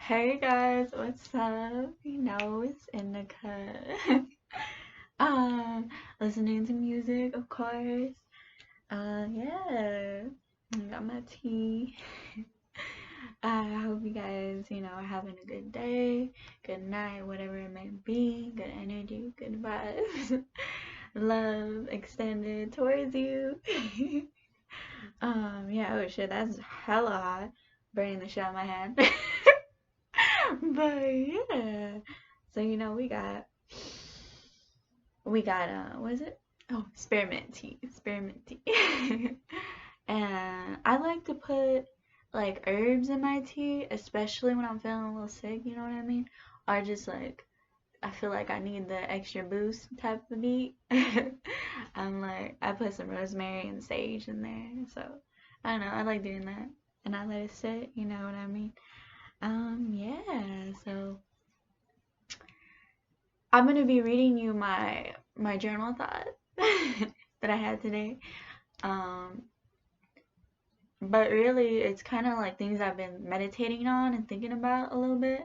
Hey guys, what's up? It's Indica. Listening to music, of course. Yeah, I got my tea. I hope you guys, are having a good day, good night, whatever it may be. Good energy, good vibes, love extended towards you. Yeah, oh shit, that's hella hot. Burning the shit out of my hand. But yeah. So we got what is it? Oh, spearmint tea. Spearmint tea. And I like to put like herbs in my tea, especially when I'm feeling a little sick, you know what I mean? Or just like I feel like I need the extra boost type of beat. I put some rosemary and sage in there. So I don't know, I like doing that. And I let it sit, you know what I mean? Yeah, so I'm gonna be reading you my journal thought that I had today. Um, but really, it's kind of like things I've been meditating on and thinking about a little bit.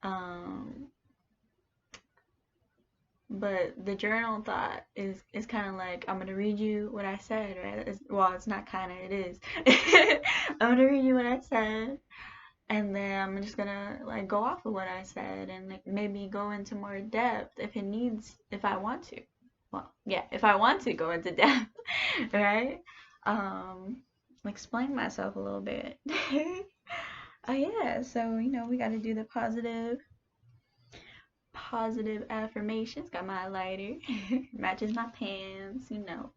Um, but the journal thought is kind of like I'm gonna read you what I said, right? Well, it's not kind of, it is. I'm gonna read you what I said, and then I'm just gonna like go off of what I said and like maybe go into more depth if I want to. Well, yeah, if I want to go into depth, right? Um, explain myself a little bit. Oh yeah, so we got to do the positive affirmations. Got my lighter, matches my pants, you know.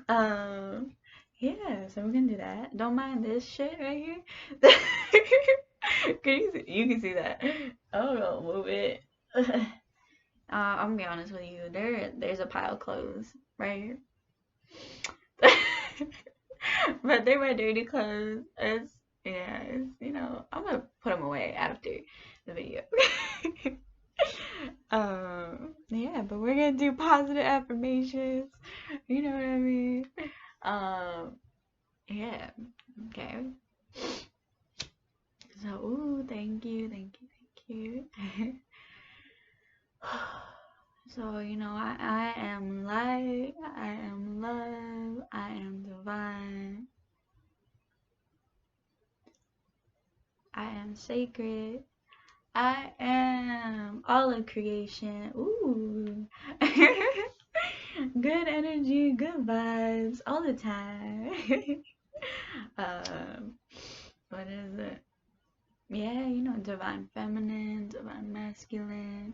um, yeah, so we're gonna do that. Don't mind this shit right here. You can see that. I'm gonna move it. I'm gonna be honest with you. There's a pile of clothes right here. But they're my dirty clothes. I'm gonna put them away after the video. Yeah, but we're gonna do positive affirmations. You know what I mean? Um, yeah. Okay. So, ooh, thank you. So, I am light, I am love, I am divine, I am sacred, I am all of creation. Ooh. Good energy, good vibes all the time. um, what is it? Yeah, divine feminine, divine masculine,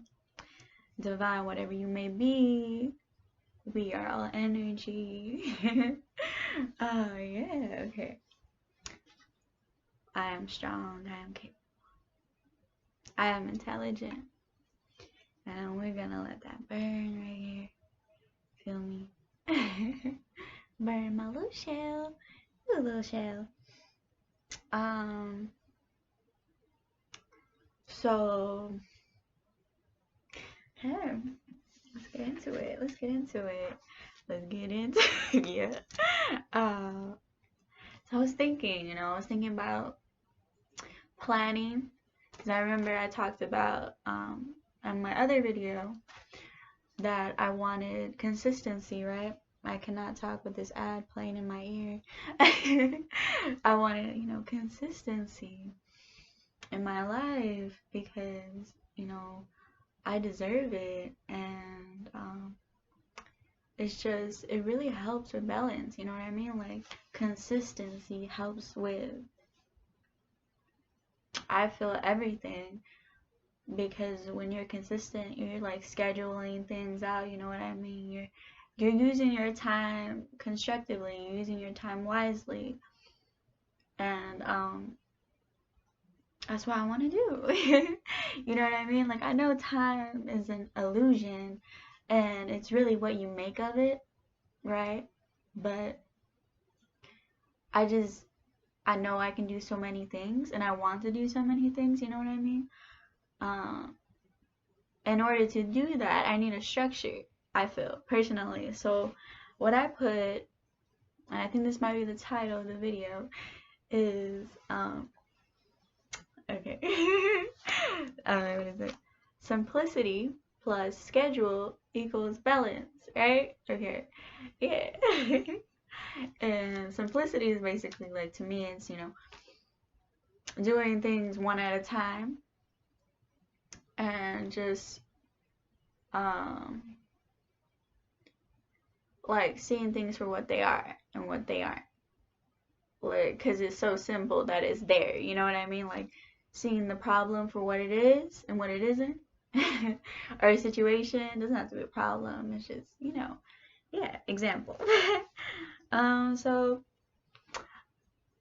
divine whatever you may be. We are all energy. Oh, yeah, okay. I am strong, I am capable, I am intelligent, and we're gonna let that burn right here. Feel me? Burn my little shell. Ooh, little shell. So, hey, let's get into it. Let's get into yeah. So I was thinking, about planning. Because I remember I talked about in my other video that I wanted consistency, right? I cannot talk with this ad playing in my ear. I wanted, consistency in my life because, I deserve it. And it really helps with balance, you know what I mean? Like, consistency helps with, I feel, everything. Because when you're consistent, you're like scheduling things out, you know what I mean? You're using your time constructively, you're using your time wisely. And that's what I want to do. You know what I mean? Like, I know time is an illusion and it's really what you make of it, right? But I know I can do so many things and I want to do so many things, you know what I mean? In order to do that, I need a structure, I feel, personally. So what I put, and I think this might be the title of the video, is okay. What is it? Simplicity plus schedule equals balance, right? Okay. Yeah. And simplicity is basically like, to me, it's, doing things one at a time and just um like seeing things for what they are and what they aren't. Like, because it's so simple that it's there, you know what I mean? Like, seeing the problem for what it is and what it isn't. Or a situation doesn't have to be a problem. It's just, yeah, example. So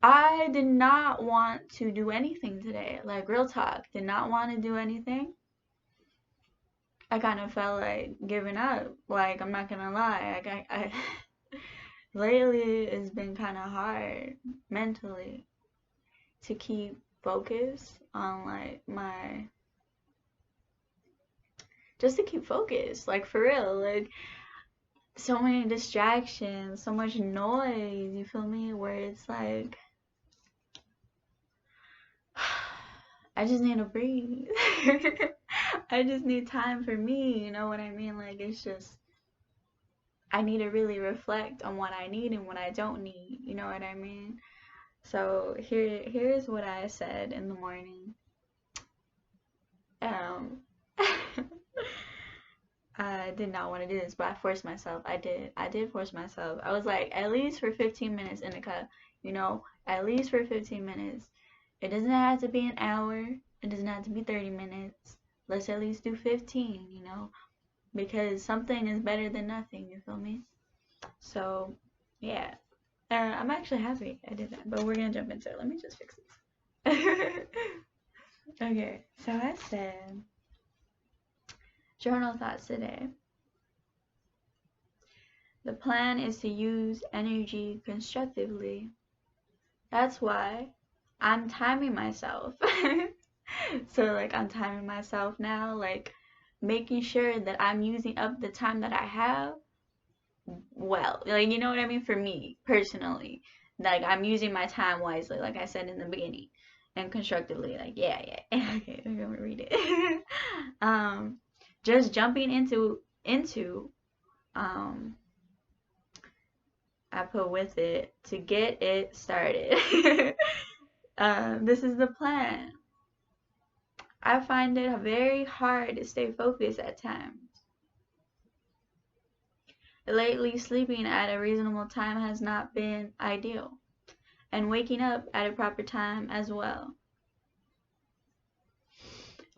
I did not want to do anything today. Like, real talk, did not want to do anything. I kind of felt like giving up. Like, I'm not gonna lie. I lately it's been kind of hard mentally to keep focused on like just to keep focused, like for real, like so many distractions, so much noise, you feel me, where it's like I just need to breathe. I just need time for me, you know what I mean? Like, it's just I need to really reflect on what I need and what I don't need, you know what I mean? So here's what I said in the morning. Um I did not want to do this, but I forced myself. I did force myself. I was like, at least for 15 minutes in the cut, at least for 15 minutes. It doesn't have to be an hour. It doesn't have to be 30 minutes. Let's at least do 15, because something is better than nothing, you feel me? So, yeah. I'm actually happy I did that, but we're gonna jump into it. Let me just fix this. Okay, so I said, journal thoughts today. The plan is to use energy constructively. That's why I'm timing myself. So, like, I'm timing myself now, like, making sure that I'm using up the time that I have well. Like, you know what I mean? For me, personally. Like, I'm using my time wisely, like I said in the beginning. And constructively, like, yeah. Okay, I'm gonna read it. Just jumping into I put with it to get it started. This is the plan. I find it very hard to stay focused at times. Lately, sleeping at a reasonable time has not been ideal, and waking up at a proper time as well.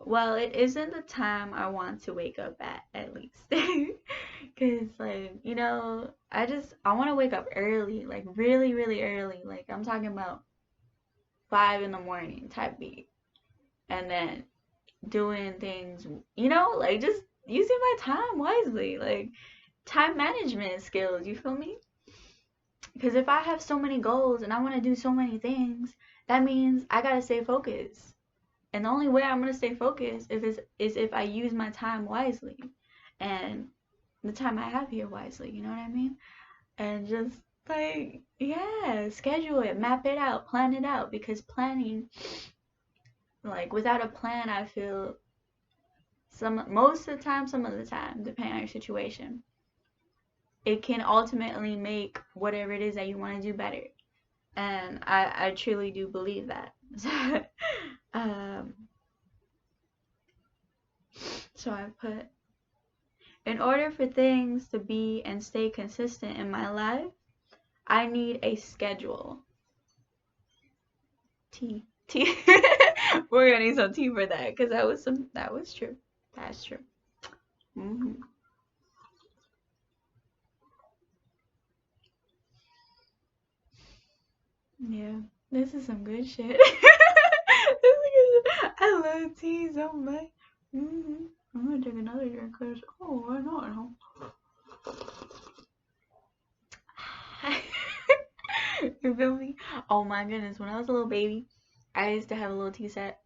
Well, it isn't the time I want to wake up at least. Because, like, I want to wake up early, like, really, really early. Like, I'm talking about 5 in the morning type beat. And then doing things, like, just using my time wisely. Like, time management skills, you feel me? Because if I have so many goals and I want to do so many things, that means I got to stay focused. And the only way I'm gonna stay focused is if I use my time wisely, and the time I have here wisely. You know what I mean? And just like, yeah, schedule it, map it out, plan it out. Because planning, like, without a plan, I feel most of the time, some of the time, depending on your situation, it can ultimately make whatever it is that you want to do better. And I truly do believe that. So I put, in order for things to be and stay consistent in my life, I need a schedule. Tea. We're gonna need some tea for that, because that was true. That's true. Yeah, this is some good shit. I love tea so much. I'm gonna take another drink, because, why not? You feel me? Oh my goodness, when I was a little baby, I used to have a little tea set,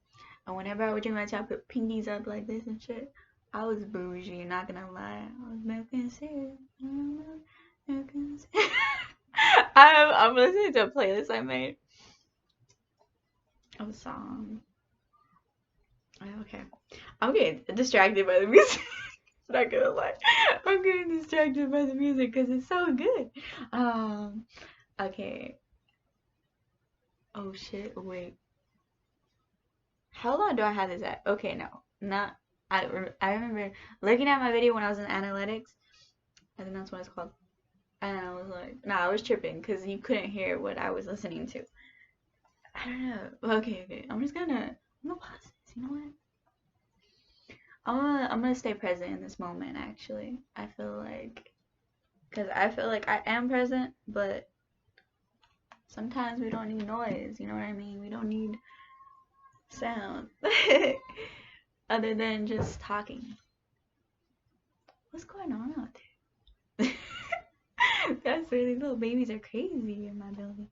and whenever I would drink my tea, I put pinkies up like this and shit. I was bougie, not gonna lie. I was making serious. I'm listening to a playlist I made. of a song. Okay. I'm getting distracted by the music. Not gonna lie. I'm getting distracted by the music because it's so good. Um, okay. Oh shit, wait. How long do I have this at? Okay, no. Not I remember looking at my video when I was in analytics. I think that's what it's called. And I was like, nah, I was tripping because you couldn't hear what I was listening to. I don't know. Okay. I'm gonna pause this. You know what? I'm gonna stay present in this moment. Actually, I feel like because I feel like I am present, but sometimes we don't need noise. You know what I mean? We don't need sound other than just talking. What's going on out there? That's really little babies are crazy in my building.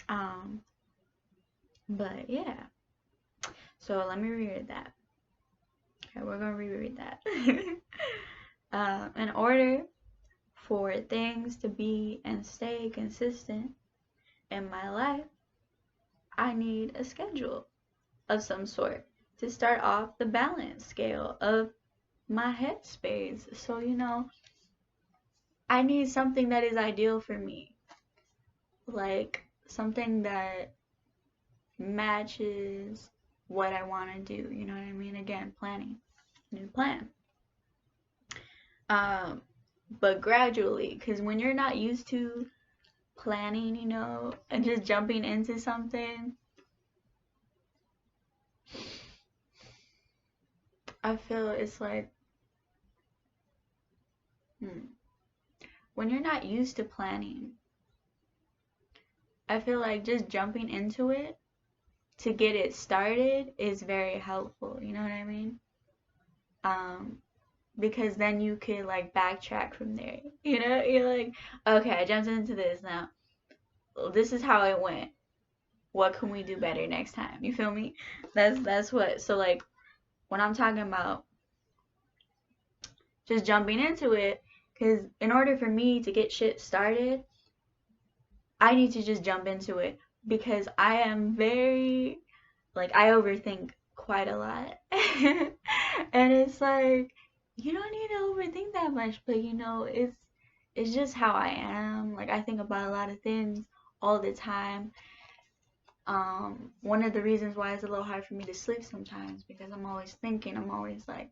Um, but yeah. So let me reread that. Okay, we're gonna reread that. In order for things to be and stay consistent in my life, I need a schedule of some sort to start off the balance scale of my headspace. So, I need something that is ideal for me. Like something that matches what I want to do. You know what I mean? Again, planning. New plan. But gradually, because when you're not used to planning, and just jumping into something, I feel it's like, when you're not used to planning, I feel like just jumping into it to get it started is very helpful. You know what I mean? Because then you could like backtrack from there. You're like, okay, I jumped into this now. This is how it went. What can we do better next time? You feel me? That's what. So like when I'm talking about just jumping into it, because in order for me to get shit started, I need to just jump into it because I am very like I overthink quite a lot. And it's like you don't need to overthink that much, but it's just how I am. Like I think about a lot of things all the time. One of the reasons why it's a little hard for me to sleep sometimes because I'm always thinking, I'm always like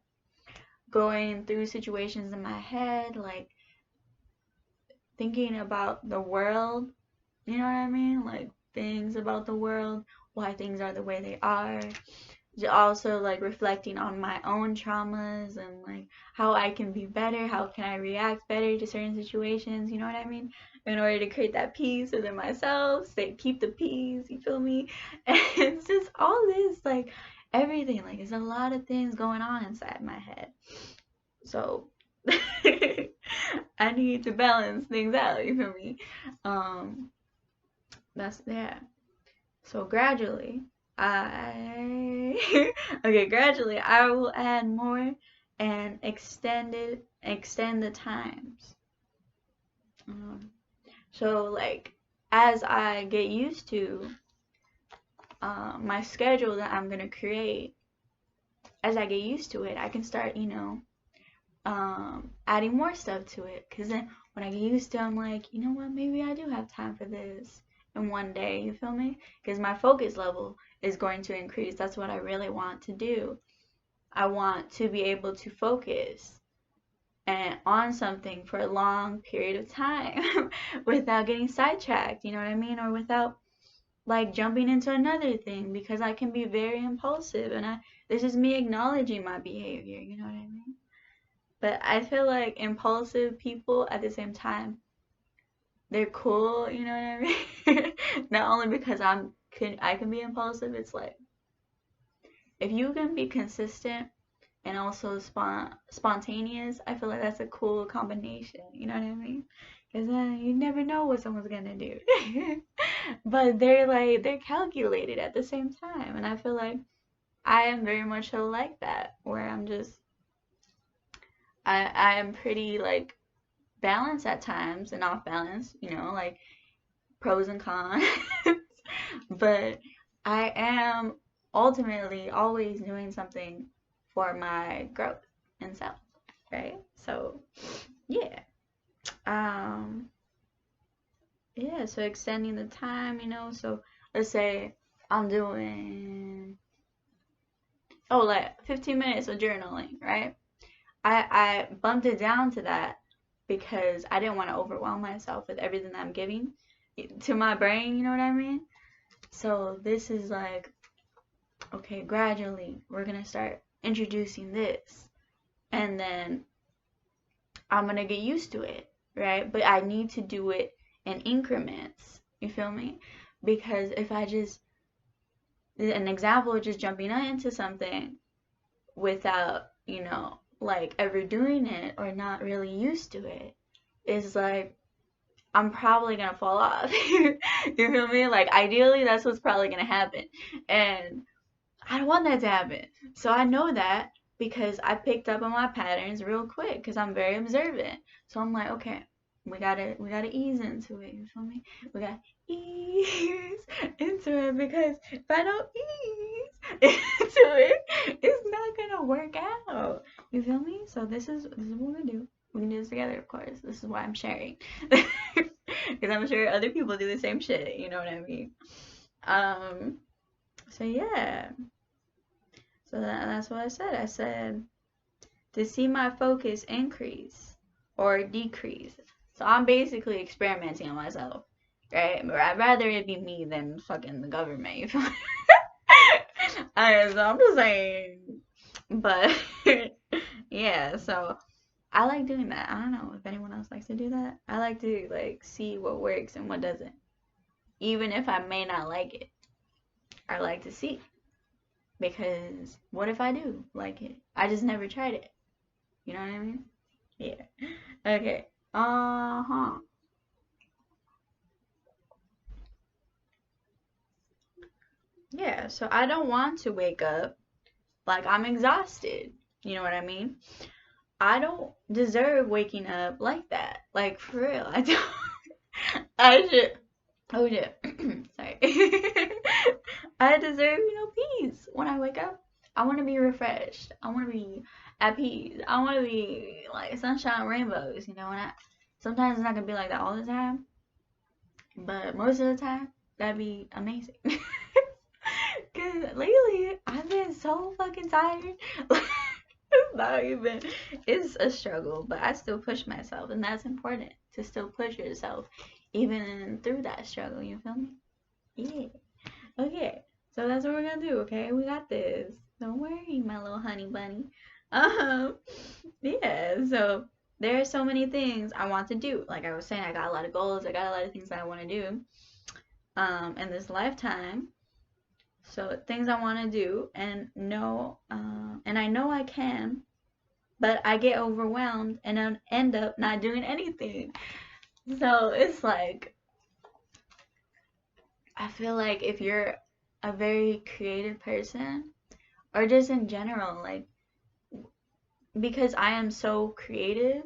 going through situations in my head, like thinking about the world, you know what I mean? Like things about the world, why things are the way they are. Also like reflecting on my own traumas and like how I can be better, how can I react better to certain situations, you know what I mean? In order to create that peace within myself, keep the peace, you feel me? And it's just all this, like everything, like there's a lot of things going on inside my head. So I need to balance things out, you feel me? That's yeah. So gradually gradually I will add more and extend the times. So like as I get used to my schedule that I'm gonna create, as I get used to it, I can start, adding more stuff to it. Cause then when I get used to it, I'm like, you know what, maybe I do have time for this in one day, you feel me? Because my focus level is going to increase. That's what I really want to do. I want to be able to focus and on something for a long period of time without getting sidetracked, you know what I mean? Or without like jumping into another thing because I can be very impulsive and this is me acknowledging my behavior, you know what I mean? But I feel like impulsive people at the same time, they're cool, you know what I mean? Not only because I can be impulsive, it's like if you can be consistent and also spontaneous, I feel like that's a cool combination, you know what I mean? Because you never know what someone's gonna do. But they're calculated at the same time, and I feel like I am very much so like that, where I am pretty like balanced at times and off balance, like pros and cons. But I am ultimately always doing something for my growth and self, right? So, yeah. Um, yeah, so extending the time, so let's say I'm doing like 15 minutes of journaling, right? I bumped it down to that because I didn't want to overwhelm myself with everything I'm giving to my brain, you know what I mean? So this is like, okay, gradually we're gonna start introducing this, and then I'm gonna get used to it, right? But I need to do it in increments, you feel me? Because if I just, an example of just jumping into something without, like ever doing it or not really used to it is like I'm probably gonna fall off. You feel me? Like ideally that's what's probably gonna happen. And I don't want that to happen. So I know that because I picked up on my patterns real quick because I'm very observant. So I'm like, okay, we gotta ease into it. You feel me? We gotta ease into it because if I don't ease into it, it's not gonna work out. You feel me? So this is what we're gonna do. We can do this together, of course. This is why I'm sharing. Because I'm sure other people do the same shit. You know what I mean? Um. So yeah. So that's what I said. I said to see my focus increase or decrease. So I'm basically experimenting on myself, right? But I'd rather it be me than fucking the government. You feel me? I'm just saying. But yeah, so I like doing that. I don't know if anyone else likes to do that. I like to like see what works and what doesn't. Even if I may not like it, I like to see. Because what if I do like it? I just never tried it. You know what I mean? Yeah. Okay. Uh-huh. Yeah, so I don't want to wake up like I'm exhausted. You know what I mean? I don't deserve waking up like that. Like for real. I don't. I should. Oh shit. Sorry. I deserve, peace when I wake up. I want to be refreshed. I want to be at peace. I want to be like sunshine rainbows, and sometimes it's not gonna be like that all the time, but most of the time that'd be amazing. Cause lately I've been so fucking tired. It's not even. It's a struggle, but I still push myself, and that's important to still push yourself, even through that struggle. You feel me? Yeah. Okay. So that's what we're gonna do. Okay, we got this. Don't worry, my little honey bunny. Um. Yeah. So there are so many things I want to do. Like I was saying, I got a lot of goals. I got a lot of things that I want to do. In this lifetime. So things I want to do and I know I can, but I get overwhelmed and then end up not doing anything. So it's like I feel like if you're a very creative person or just in general, like because I am so creative,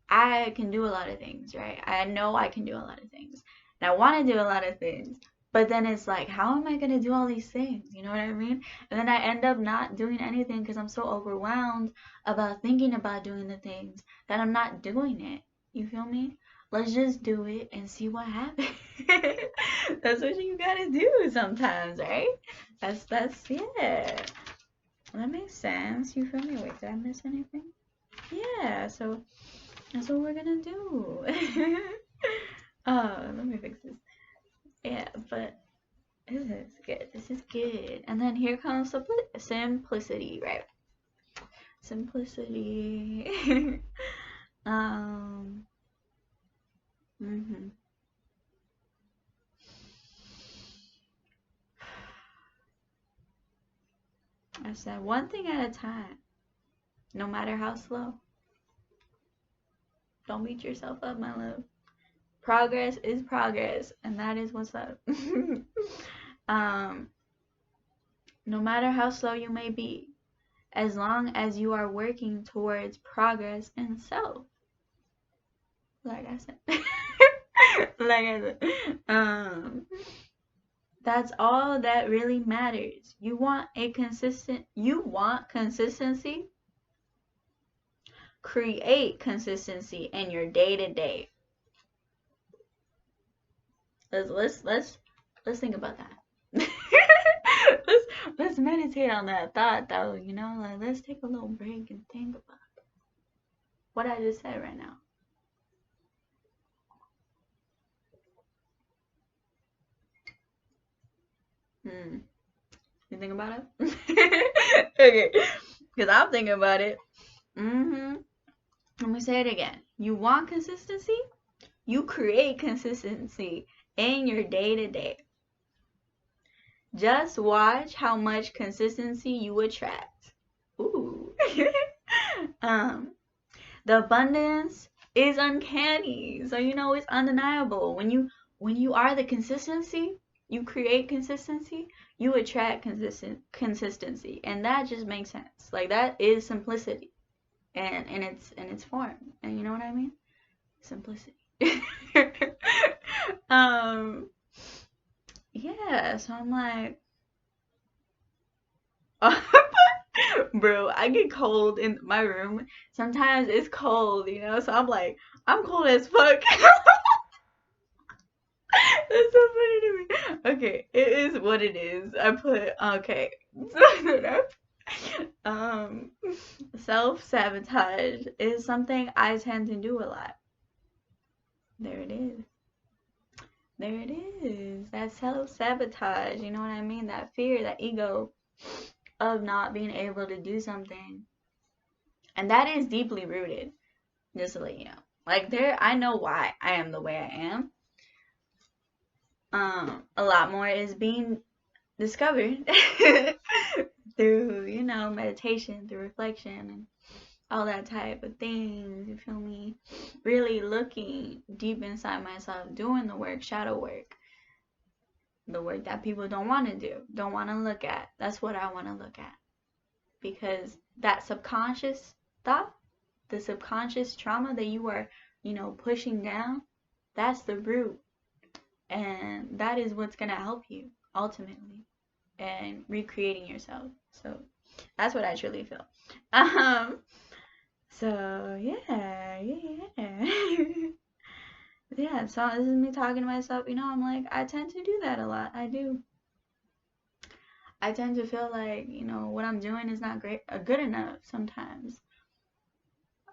I can do a lot of things, right? I know I can do a lot of things. And I want to do a lot of things. But then it's like, how am I going to do all these things? You know what I mean? And then I end up not doing anything because I'm so overwhelmed about thinking about doing the things that I'm not doing it. You feel me? Let's just do it and see what happens. That's what you gotta do sometimes, right? Yeah. That makes sense. You feel me? Wait, did I miss anything? Yeah, so that's what we're gonna do. Let me fix this. Yeah, but this is good. This is good. And then here comes simplicity, right? Simplicity. um. Mhm. I said one thing at a time, no matter how slow. Don't beat yourself up, my love. Progress is progress, and that is what's up. um, no matter how slow you may be, as long as you are working towards progress in self. Like I said. Like I said. That's all that really matters. You want consistency? Create consistency in your day-to-day. Let's think about that. let's meditate on that thought though, you know, like let's take a little break and think about what I just said right now. You think about it? Okay. Because I'm thinking about it. Let me say it again. You want consistency? You create consistency in your day-to-day. Just watch how much consistency you attract. Ooh. The abundance is uncanny. So you know it's undeniable. When you are the consistency, you create consistency, you attract consistency. And that just makes sense. Like that is simplicity. And in its form. And you know what I mean? Simplicity. Yeah, so I'm like bro, I get cold in my room. Sometimes it's cold, you know, so I'm like, I'm cold as fuck. That's so funny to me. Okay, it is what it is. I put okay. um Self-sabotage is something I tend to do a lot. There it is. There it is. That self-sabotage, you know what I mean? That fear, that ego of not being able to do something. And that is deeply rooted, just to let you know. Like I know why I am the way I am. A lot more is being discovered through, you know, meditation, through reflection and all that type of things, you feel me? Really looking deep inside myself, doing the work, shadow work. The work that people don't want to do, don't want to look at. That's what I want to look at. Because that subconscious thought, the subconscious trauma that you are, you know, pushing down, that's the root. And that is what's going to help you ultimately and recreating yourself. So that's what I truly feel. So yeah. Yeah, so this is me talking to myself, you know, I'm like, I tend to do that a lot. I do. I tend to feel like, you know, what I'm doing is not good enough sometimes.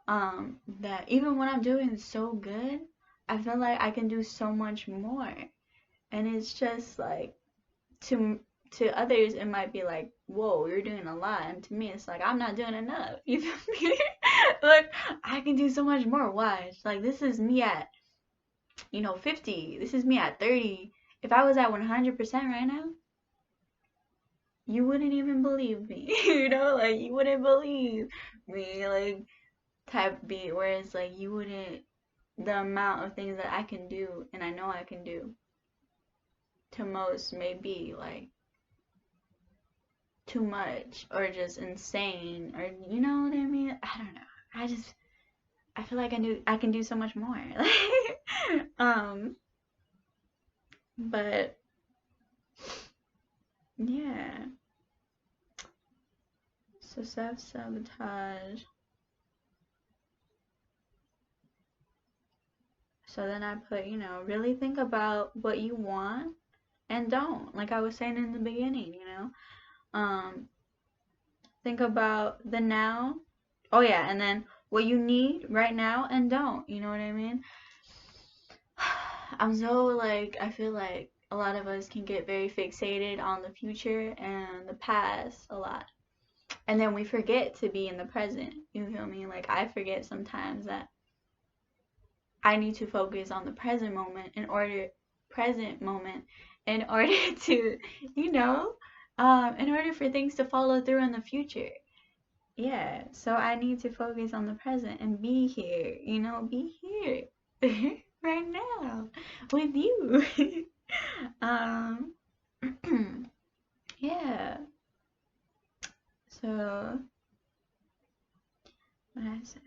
That even when I'm doing so good, I feel like I can do so much more. And it's just like to others it might be like, whoa, you're doing a lot. And to me it's like I'm not doing enough. You feel me? Like I can do so much more. Watch. Like this is me at, you know, 50. This is me at 30. If I was at 100% right now, you wouldn't even believe me. You know, like you wouldn't believe me. Like type beat where it's like you wouldn't, the amount of things that I can do and I know I can do to most may be like too much or just insane or you know what I mean? I don't know. I feel like I can do so much more. But yeah. So self-sabotage. So then I put, you know, really think about what you want and don't. Like I was saying in the beginning, you know. Think about the now. Oh yeah, and then what you need right now and don't. You know what I mean? I'm so like I feel like a lot of us can get very fixated on the future and the past a lot. And then we forget to be in the present. You feel me? Like I forget sometimes that I need to focus on the present moment in order to, you know, in order for things to follow through in the future. Yeah, so I need to focus on the present and be here, you know, be here right now with you. um, yeah. So, what I said,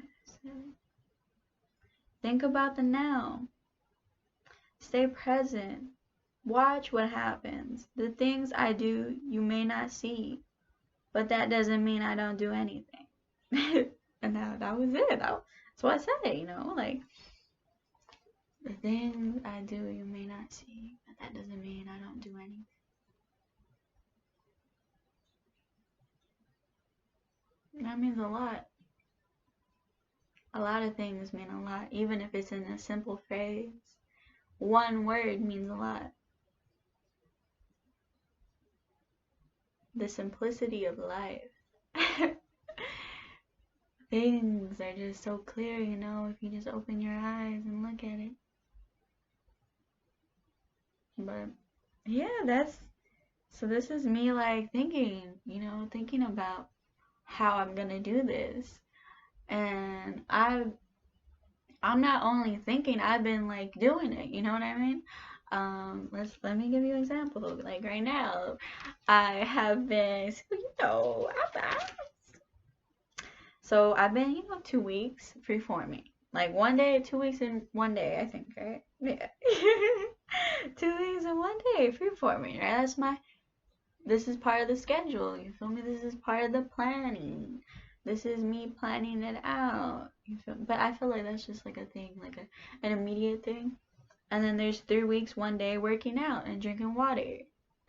think about the now. Stay present. Watch what happens. The things I do, you may not see, but that doesn't mean I don't do anything. And that was it. That's what I said, like, the things I do, you may not see, but that doesn't mean I don't do anything. That means a lot. A lot of things mean a lot, even if it's in a simple phrase. One word means a lot. The simplicity of life. Things are just so clear, if you just open your eyes and look at it. But yeah, so this is me like thinking about how I'm gonna do this. And I'm not only thinking, I've been like doing it, you know what I mean? Let me give you an example. Like right now, I have been, so I've been, 2 weeks free-forming. Like 1 day, 2 weeks and 1 day, I think, right? Yeah. 2 weeks and 1 day free-forming, right? This is part of the schedule, you feel me? This is part of the planning. This is me planning it out, you feel me? But I feel like that's just like a thing, like an immediate thing. And then there's 3 weeks, 1 day working out and drinking water,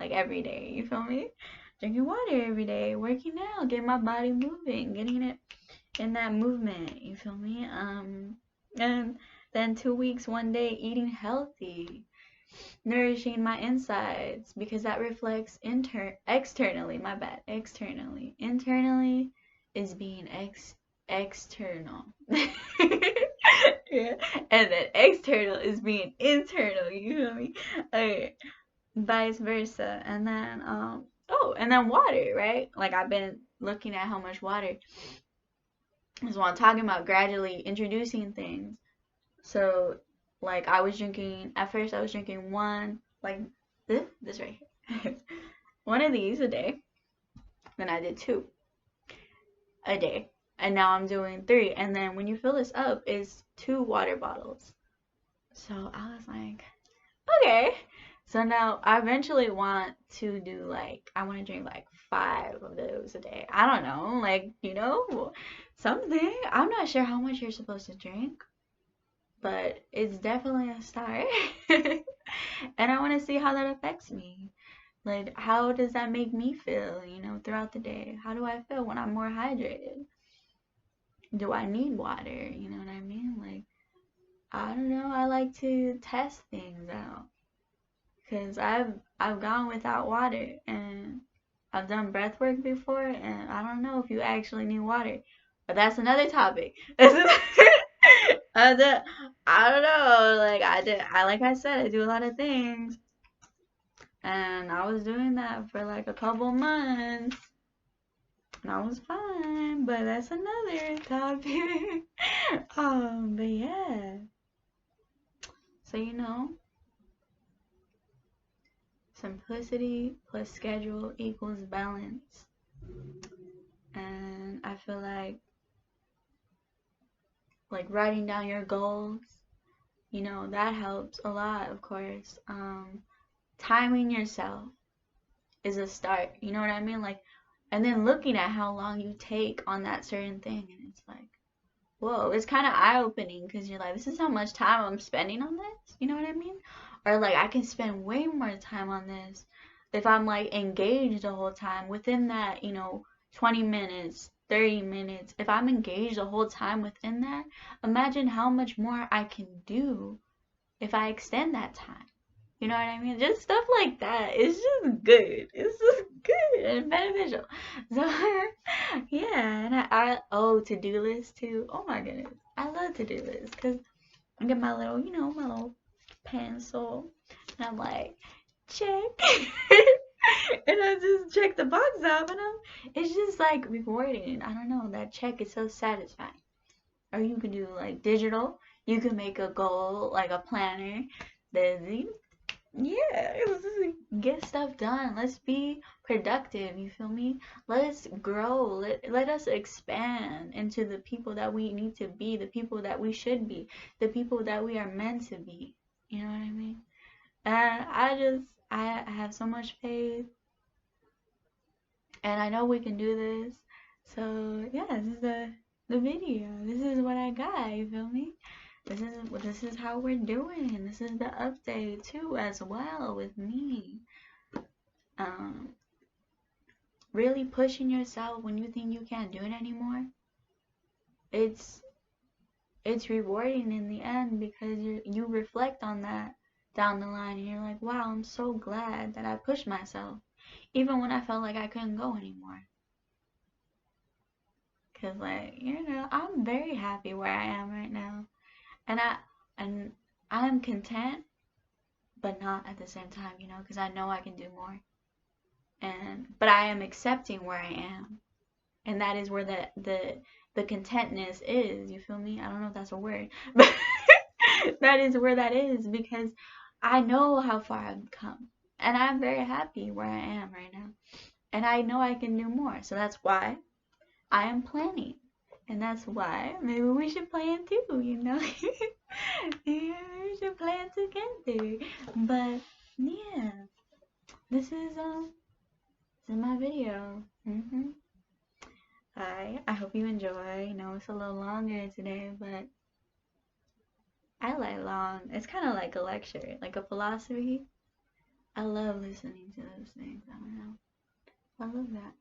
like every day, you feel me? Drinking water every day, working out, getting my body moving, getting it in that movement, you feel me? And then 2 weeks, 1 day eating healthy, nourishing my insides, because that reflects externally, my bad, externally. Internally is being external. Yeah. And then external is being internal, you feel me? Okay. Vice versa. And then and then water, right? Like I've been looking at how much water is what I'm talking about, gradually introducing things. So like at first I was drinking one, like this right here. One of these a day. Then I did 2 a day. And now I'm doing 3. And then when you fill this up, it's 2 water bottles. So I was like, okay. So now I eventually want to do I want to drink like 5 of those a day. I don't know, something. I'm not sure how much you're supposed to drink, but it's definitely a start. And I want to see how that affects me. Like, how does that make me feel, throughout the day? How do I feel when I'm more hydrated? Do I need water? You know what I mean? Like, I don't know. I like to test things out. Because I've gone without water, and I've done breath work before, and I don't know if you actually need water. But that's another topic. I don't know. Like I said, I do a lot of things. And I was doing that for like a couple months. And I was fine, but that's another topic. But yeah. So simplicity plus schedule equals balance. And I feel like writing down your goals, that helps a lot, of course. Timing yourself is a start, you know what I mean? And then looking at how long you take on that certain thing, and it's like, whoa, it's kind of eye-opening, because you're like, this is how much time I'm spending on this, you know what I mean? Or I can spend way more time on this if I'm engaged the whole time within that, 20 minutes, 30 minutes. If I'm engaged the whole time within that, imagine how much more I can do if I extend that time. You know what I mean? Just stuff like that. It's just good. It's just good and beneficial. So, yeah. And I to-do list too. Oh my goodness. I love to-do lists because I get my little, my little pencil. And I'm like, check. And I just check the box off, and it's just rewarding. I don't know. That check is so satisfying. Or you can do digital. You can make a goal, a planner. Let's get stuff done. Let's be productive, you feel me? Let's grow. Let us expand into the people that we need to be, the people that we should be, the people that we are meant to be. You know what I mean? And I have so much faith, and I know we can do this. So yeah, this is the video. This is what I got. You feel me? This is how we're doing. This is the update too, as well with me. Um, really pushing yourself when you think you can't do it anymore. It's it's rewarding in the end because you reflect on that down the line and you're like, wow, I'm so glad that I pushed myself, even when I felt like I couldn't go anymore. Cause like, I'm very happy where I am right now. And and I'm content, but not at the same time, because I know I can do more. But I am accepting where I am. And that is where the contentness is, you feel me? I don't know if that's a word, but that is where that is because I know how far I've come. And I'm very happy where I am right now. And I know I can do more. So that's why I am planning. And that's why maybe we should plan too, Yeah, we should plan together. But yeah, this is my video. I hope you enjoy. It's a little longer today, but I like long. It's kind of like a lecture, like a philosophy. I love listening to those things. I don't know. I love that.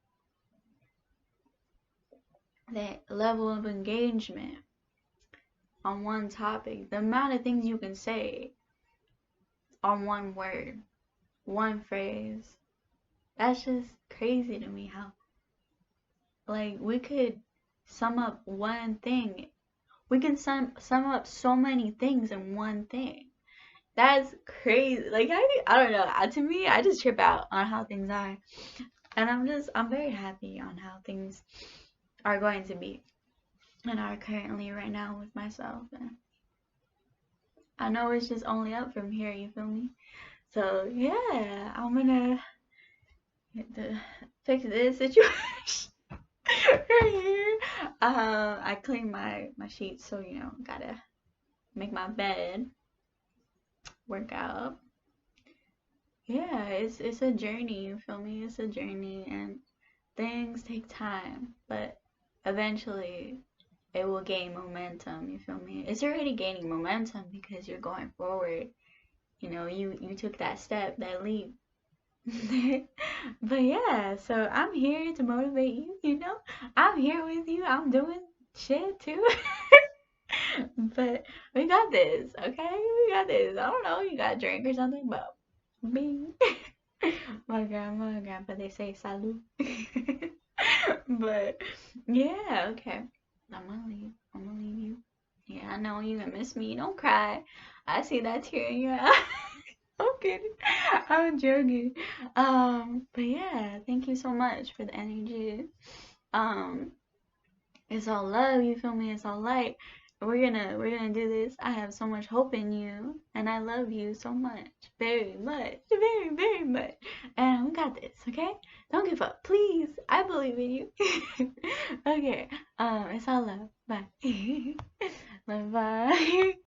That level of engagement on one topic, the amount of things you can say on one word, one phrase. That's just crazy to me how, like, we could sum up one thing. We can sum up so many things in one thing. That's crazy. Like, I don't know. To me, I just trip out on how things are. And I'm very happy on how things are going to be and are currently right now with myself. And I know it's just only up from here, you feel me? So, yeah, I'm gonna fix this situation right here. I cleaned my sheets, so, gotta make my bed, work out. Yeah, it's a journey, you feel me? It's a journey, and things take time, but eventually it will gain momentum, you feel me? It's already gaining momentum because you're going forward. You took that step, that leap. But yeah, so I'm here to motivate you. I'm here with you. I'm doing shit too. But we got this, okay? We got this. I don't know, you got a drink or something, but me. My grandma and grandpa, they say salud. But yeah, okay. I'm gonna leave. I'm gonna leave you. Yeah, I know you're gonna miss me. Don't cry. I see that tear in your eye. I'm kidding. I'm joking. But yeah, thank you so much for the energy. Um, it's all love, you feel me? It's all light. We're gonna do this. I have so much hope in you, and I love you so much, very much, very, very much. And we got this, okay? Don't give up, please. I believe in you. Okay. It's all love. Bye. Bye bye.